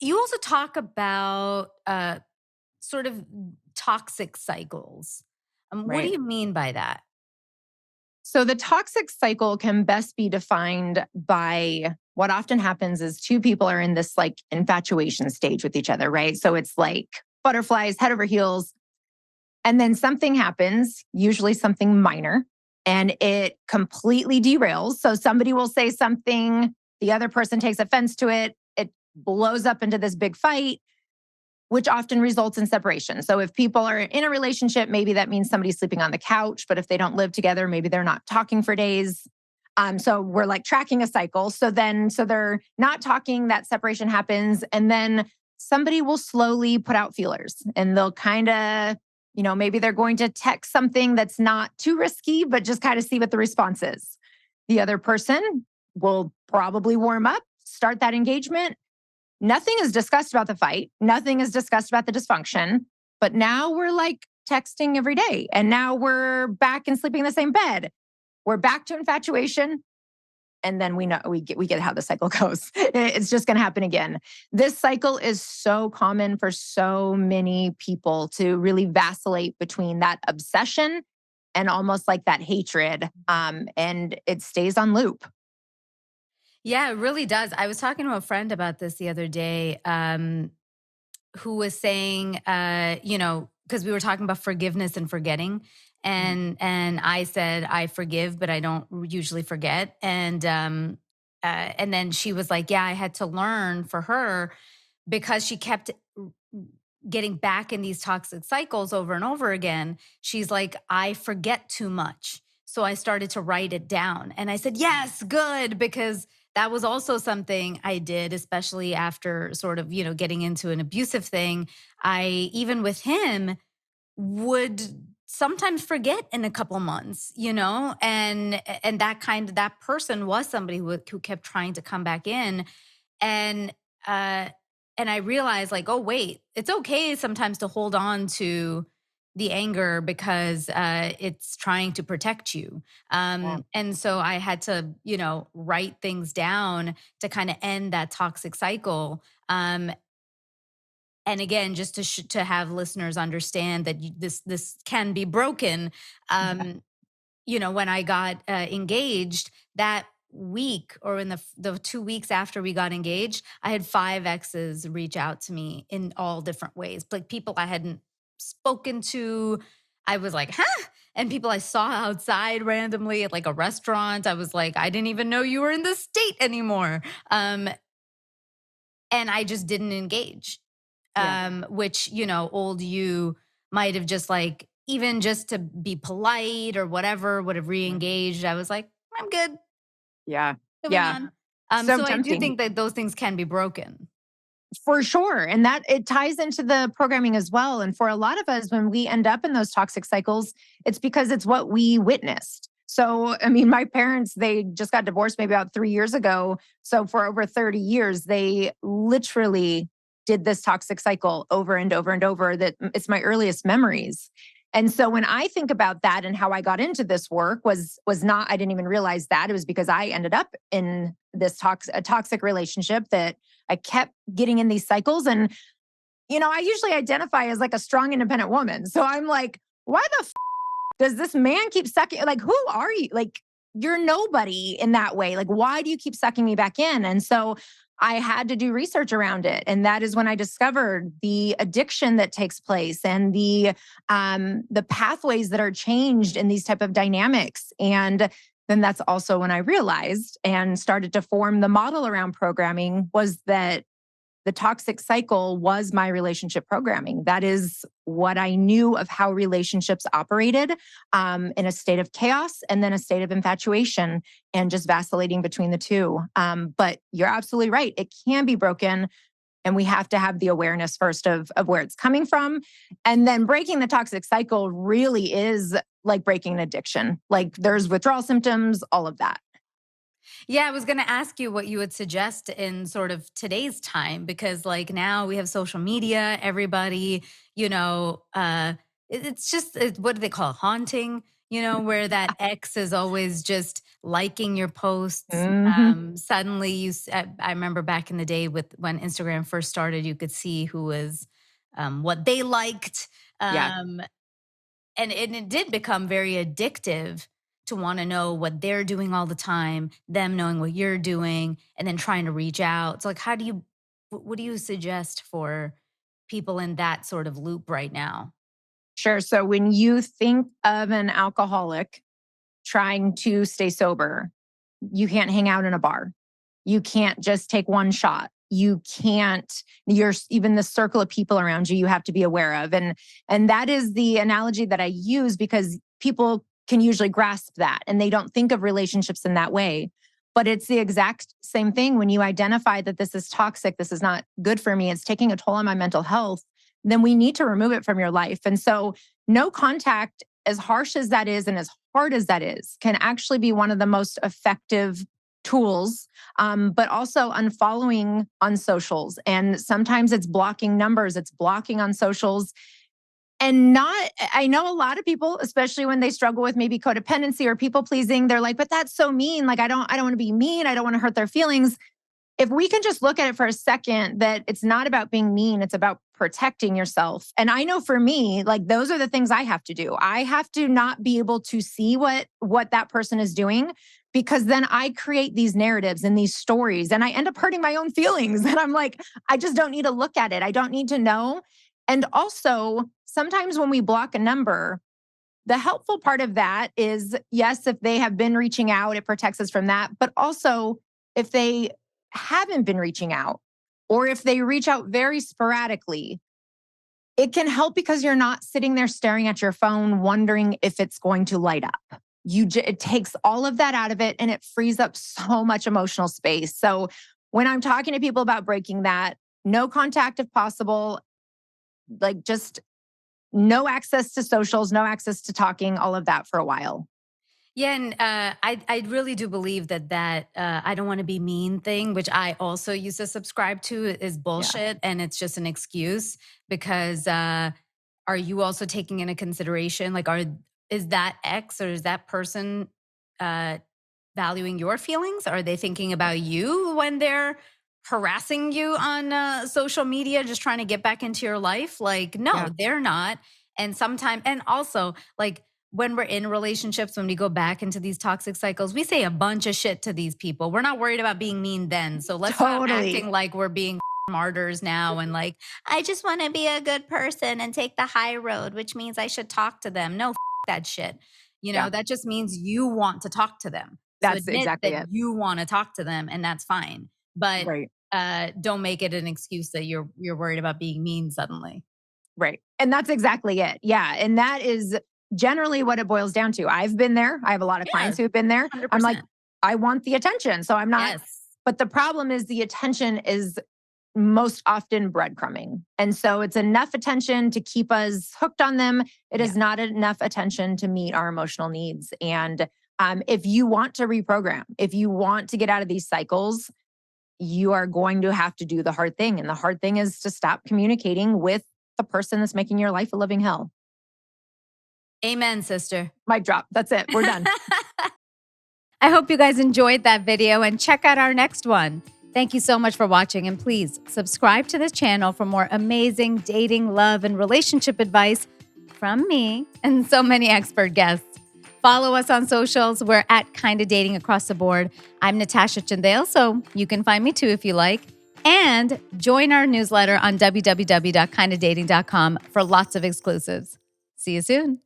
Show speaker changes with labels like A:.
A: You also talk about sort of toxic cycles. What do
B: Right.
A: you mean by that?
B: So the toxic cycle can best be defined by what often happens is two people are in this like infatuation stage with each other, right? So it's like butterflies, head over heels. And then something happens, usually something minor, and it completely derails. So somebody will say something, the other person takes offense to it, it blows up into this big fight, which often results in separation. So if people are in a relationship, maybe that means somebody's sleeping on the couch, but if they don't live together, maybe they're not talking for days. So we're like tracking a cycle. So they're not talking, that separation happens, and then somebody will slowly put out feelers and they'll kind of, maybe they're going to text something that's not too risky, but just kind of see what the response is. The other person will probably warm up, start that engagement. Nothing is discussed about the fight. Nothing is discussed about the dysfunction. But now we're like texting every day. And now we're back and sleeping in the same bed. We're back to infatuation. And then we know we get how the cycle goes. It's just going to happen again. This cycle is so common for so many people to really vacillate between that obsession and almost like that hatred. And it stays on loop.
A: Yeah, it really does. I was talking to a friend about this the other day, who was saying, because we were talking about forgiveness and forgetting,
B: Mhm.
A: and I said I forgive, but I don't usually forget, and then she was like, yeah, I had to learn for her because she kept getting back in these toxic cycles over and over again. She's like, I forget too much. So I started to write it down. And I said, yes, good, because that was also something I did, especially after sort of, getting into an abusive thing. I, even with him, would sometimes forget in a couple months, and that person was somebody who kept trying to come back in, and uh and I realized, like, oh wait, it's okay sometimes to hold on to the anger because it's trying to protect you.
B: Yeah.
A: And so I had to, write things down to kind of end that toxic cycle. And again, just to have listeners understand that this can be broken.
B: Yeah.
A: um when I got engaged that week, or in the 2 weeks after we got engaged, I had 5 exes reach out to me in all different ways, like people I hadn't spoken to. I was like, huh? And people I saw outside randomly at like a restaurant. I was like, I didn't even know you were in the state anymore. Um, and I just didn't engage.
B: Yeah.
A: Which, old you might have just like, even just to be polite or whatever, would have
B: Yeah.
A: re-engaged. I was like, I'm good,
B: Yeah.
A: moving
B: Yeah.
A: on.
B: So
A: So I do
B: tempting.
A: think that those things can be broken.
B: For sure. And that it ties into the programming as well. And for a lot of us, when we end up in those toxic cycles, it's because it's what we witnessed. So, I mean, my parents, they just got divorced maybe about 3 years ago. So, for over 30 years, they literally did this toxic cycle over and over and over. That it's my earliest memories. And so when I think about that and how I got into this work was not, I didn't even realize that it was because I ended up in this a toxic relationship that I kept getting in these cycles. And, I usually identify as like a strong, independent woman. So I'm like, why the does this man keep sucking? Like, who are you? Like, you're nobody in that way. Like, why do you keep sucking me back in? And so I had to do research around it. And that is when I discovered the addiction that takes place and the pathways that are changed in these type of dynamics. And then that's also when I realized and started to form the model around programming was that the toxic cycle was my relationship programming. That is what I knew of how relationships operated, in a state of chaos and then a state of infatuation and just vacillating between the two. But you're absolutely right. It can be broken. And we have to have the awareness first of where it's coming from. And then breaking the toxic cycle really is like breaking an addiction. Like there's withdrawal symptoms, all of that.
A: Yeah, I was going to ask you what you would suggest in sort of today's time, because like now we have social media, everybody, it's just, what do they call it? Haunting, where that ex is always just liking your posts.
B: Hmm.
A: Suddenly, I remember back in the day with when Instagram first started, you could see who was what they liked.
B: Yeah.
A: Um, and it did become very addictive to want to know what they're doing all the time, them knowing what you're doing, and then trying to reach out. So, like, how do you, what do you suggest for people in that sort of loop right now?
B: Sure. So when you think of an alcoholic trying to stay sober, you can't hang out in a bar. You can't just take one shot. You can't, you're even the circle of people around you, you have to be aware of. And that is the analogy that I use because people can usually grasp that and they don't think of relationships in that way. But it's the exact same thing when you identify that this is toxic, this is not good for me, it's taking a toll on my mental health, then we need to remove it from your life. And so, no contact, as harsh as that is and as hard as that is, can actually be one of the most effective tools, but also unfollowing on socials. And sometimes it's blocking numbers, it's blocking on socials. And not, I know a lot of people, especially when they struggle with maybe codependency or people pleasing, they're like, but that's so mean. Like, I don't want to be mean. I don't want to hurt their feelings. If we can just look at it for a second, that it's not about being mean, it's about protecting yourself. And I know for me, like those are the things I have to do. I have to not be able to see what that person is doing because then I create these narratives and these stories and I end up hurting my own feelings. And I'm like, I just don't need to look at it. I don't need to know. And also, sometimes when we block a number, the helpful part of that is yes, if they have been reaching out, it protects us from that. But also, if they haven't been reaching out, or if they reach out very sporadically, it can help because you're not sitting there staring at your phone, wondering if it's going to light up. It takes all of that out of it and it frees up so much emotional space. So, when I'm talking to people about breaking that, no contact if possible, like just no access to socials, no access to talking, all of that for a while.
A: Yeah, and I really do believe that I don't want to be mean thing, which I also used to subscribe to, is
B: Yeah.
A: bullshit, and it's just an excuse because are you also taking into consideration like are is that X or is that person uh, valuing your feelings? Are they thinking about you when they're harassing you on social media, just trying to get back into your life? Like, no,
B: Yeah.
A: they're not. And sometimes, and also, like, when we're in relationships, when we go back into these toxic cycles, we say a bunch of shit to these people. We're not worried about being mean then. So let's stop
B: Totally.
A: acting like we're being martyrs now and like, I just want to be a good person and take the high road, which means I should talk to them. No, that shit.
B: Yeah.
A: That just means you want to talk to them. So
B: That's
A: admit
B: exactly
A: that
B: it.
A: you want to talk to them and that's fine. But
B: Right.
A: don't make it an excuse that you're worried about being mean suddenly.
B: Right. And that's exactly it. Yeah. And that is generally what it boils down to. I've been there. I have a lot of
A: Yeah,
B: clients who have been there. I'm like,
A: 100%.
B: I want the attention. So I'm not,
A: Yes.
B: but the problem is the attention is most often breadcrumbing. And so it's enough attention to keep us hooked on them. It
A: Yeah.
B: is not enough attention to meet our emotional needs. And if you want to reprogram, if you want to get out of these cycles, you are going to have to do the hard thing. And the hard thing is to stop communicating with the person that's making your life a living hell.
A: Amen, sister.
B: Mic drop. That's it. We're done.
A: I hope you guys enjoyed that video and check out our next one. Thank you so much for watching, and please subscribe to this channel for more amazing dating, love, and relationship advice from me and so many expert guests. Follow us on socials. We're at Kinda Dating across the board. I'm Natasha Chandel, so you can find me too if you like. And join our newsletter on www.kindadating.com for lots of exclusives. See you soon.